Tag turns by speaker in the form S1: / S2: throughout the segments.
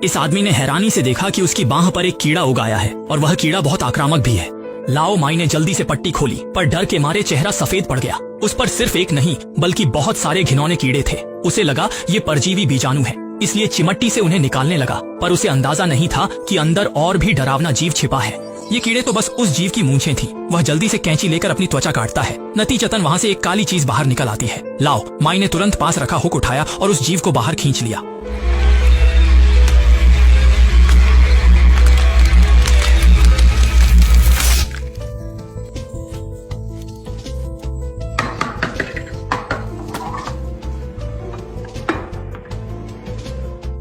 S1: इस आदमी ने हैरानी से देखा कि उसकी बाह पर एक कीड़ा उगाया है और वह कीड़ा बहुत आक्रामक भी है। लाओ माई ने जल्दी से पट्टी खोली, पर डर के मारे चेहरा सफेद पड़ गया। उस पर सिर्फ एक नहीं बल्कि बहुत सारे घिनौने कीड़े थे। उसे लगा ये परजीवी बीजाणु है, इसलिए चिमट्टी से उन्हें निकालने लगा, पर उसे अंदाजा नहीं था कि अंदर और भी डरावना जीव छिपा है। ये कीड़े तो बस उस जीव की मूंछें थी। वह जल्दी से कैंची लेकर अपनी त्वचा काटता है। नतीजतन वहाँ से एक काली चीज बाहर निकल आती है। लाओ माई ने तुरंत पास रखा हुक उठाया और उस जीव को बाहर खींच लिया।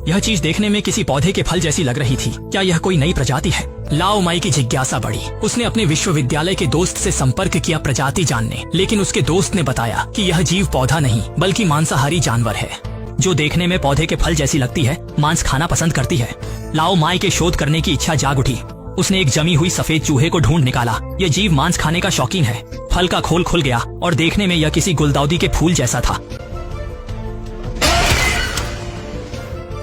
S1: यह चीज देखने में किसी पौधे के फल जैसी लग रही थी। क्या यह कोई नई प्रजाति है? लाओ माई की जिज्ञासा बढ़ी। उसने अपने विश्वविद्यालय के दोस्त से संपर्क किया प्रजाति जानने, लेकिन उसके दोस्त ने बताया कि यह जीव पौधा नहीं बल्कि मांसाहारी जानवर है, जो देखने में पौधे के फल जैसी लगती है, मांस खाना पसंद करती है। लाओ माई के शोध करने की इच्छा जाग उठी। उसने एक जमी हुई सफेद चूहे को ढूंढ निकाला। यह जीव मांस खाने का शौकीन है। फल का खोल खुल गया और देखने में यह किसी गुलदाउदी के फूल जैसा था।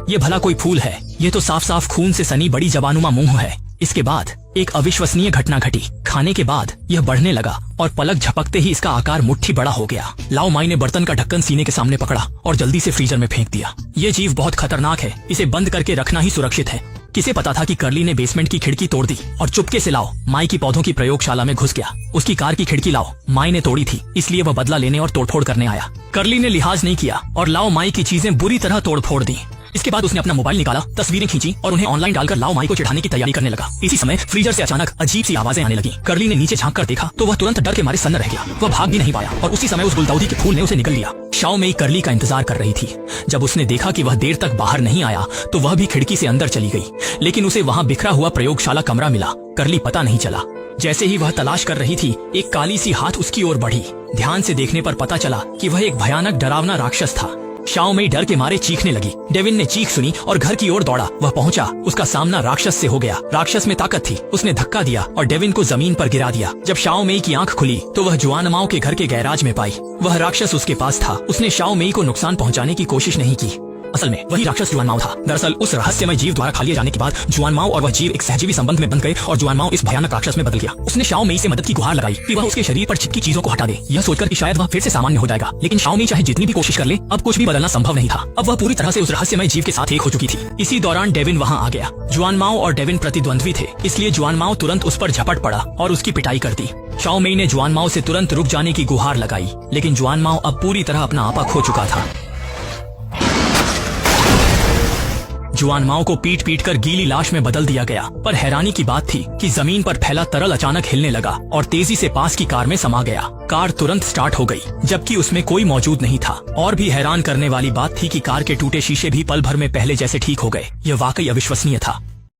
S1: ये भला कोई फूल है? ये तो साफ साफ खून से सनी बड़ी जबानुमा मुंह है। इसके बाद एक अविश्वसनीय घटना घटी। खाने के बाद यह बढ़ने लगा और पलक झपकते ही इसका आकार मुट्ठी बड़ा हो गया। लाओ माई ने बर्तन का ढक्कन सीने के सामने पकड़ा और जल्दी से फ्रीजर में फेंक दिया। ये जीव बहुत खतरनाक है, इसे बंद करके रखना ही सुरक्षित है। किसे पता था कि कर्ली ने बेसमेंट की खिड़की तोड़ दी और चुपके से लाओ माई की पौधों की प्रयोगशाला में घुस गया। उसकी कार की खिड़की लाओ माई ने तोड़ी थी, इसलिए वह बदला लेने और तोड़फोड़ करने आया। कर्ली ने लिहाज नहीं किया और लाओ माई की चीजें बुरी तरह तोड़फोड़ दी। इसके बाद उसने अपना मोबाइल निकाला, तस्वीरें खींची और उन्हें ऑनलाइन डालकर लाओ माई को चिढ़ाने की तैयारी करने लगा। इसी समय फ्रीजर से अचानक अजीब सी आवाजें आने लगी। कर्ली ने नीचे झांक कर देखा तो वह तुरंत डर के मारे सन्न रह गया। वह भाग भी नहीं पाया और उसी समय उस गुलदाउदी के फूल ने उसे निगल लिया। शाओ मेई कर्ली का इंतजार कर रही थी। जब उसने देखा कि वह देर तक बाहर नहीं आया तो वह भी खिड़की से अंदर चली गई, लेकिन उसे वहाँ बिखरा हुआ प्रयोगशाला कमरा मिला। कर्ली पता नहीं चला। जैसे ही वह तलाश कर रही थी, एक काली सी हाथ उसकी ओर बढ़ी। ध्यान से देखने पर पता चला कि वह एक भयानक डरावना राक्षस था। शाओ मेई डर के मारे चीखने लगी। डेविन ने चीख सुनी और घर की ओर दौड़ा। वह पहुंचा, उसका सामना राक्षस से हो गया। राक्षस में ताकत थी। उसने धक्का दिया और डेविन को जमीन पर गिरा दिया। जब शाओ मेई की आंख खुली तो वह जुआनमाओ के घर के गैराज में पाई। वह राक्षस उसके पास था। उसने शाओ मेई को नुकसान पहुंचाने की कोशिश नहीं की। असल में वही राक्षस जुआनमाओ था। दरअसल उस रहस्यमय जीव द्वारा खा लिए जाने के बाद जुआनमाओ और वह जीव एक सहजीवी संबंध में बंध गए और जुआनमाओ इस भयानक राक्षस में बदल गया। उसने शाओ मेई से मदद की गुहार लगाई कि वह उसके शरीर पर चिपकी चीजों को हटा दे, यह सोचकर कि शायद वह फिर से सामान्य हो जाएगा। लेकिन शाओ मेई चाहे जितनी भी कोशिश कर ले, अब कुछ भी बदलना संभव नहीं था। अब वह पूरी तरह से उस रहस्यमय जीव के साथ एक हो चुकी थी। इसी दौरान डेविन वहाँ आ गया। जुआनमाओ और डेविन प्रतिद्वंद्वी थे, इसलिए जुआनमाओ तुरंत उस पर झपट पड़ा और उसकी पिटाई कर दी। शाओ मेई ने जुआनमाओ से तुरंत रुक जाने की गुहार लगाई, लेकिन जुआनमाओ अब पूरी तरह अपना आपा खो चुका था। जुआनमाओ को पीट पीट कर गीली लाश में बदल दिया गया। पर हैरानी की बात थी कि जमीन पर फैला तरल अचानक हिलने लगा और तेजी से पास की कार में समा गया। कार तुरंत स्टार्ट हो गई, जबकि उसमें कोई मौजूद नहीं था। और भी हैरान करने वाली बात थी कि कार के टूटे शीशे भी पल भर में पहले जैसे ठीक हो गए। यह वाकई अविश्वसनीय था।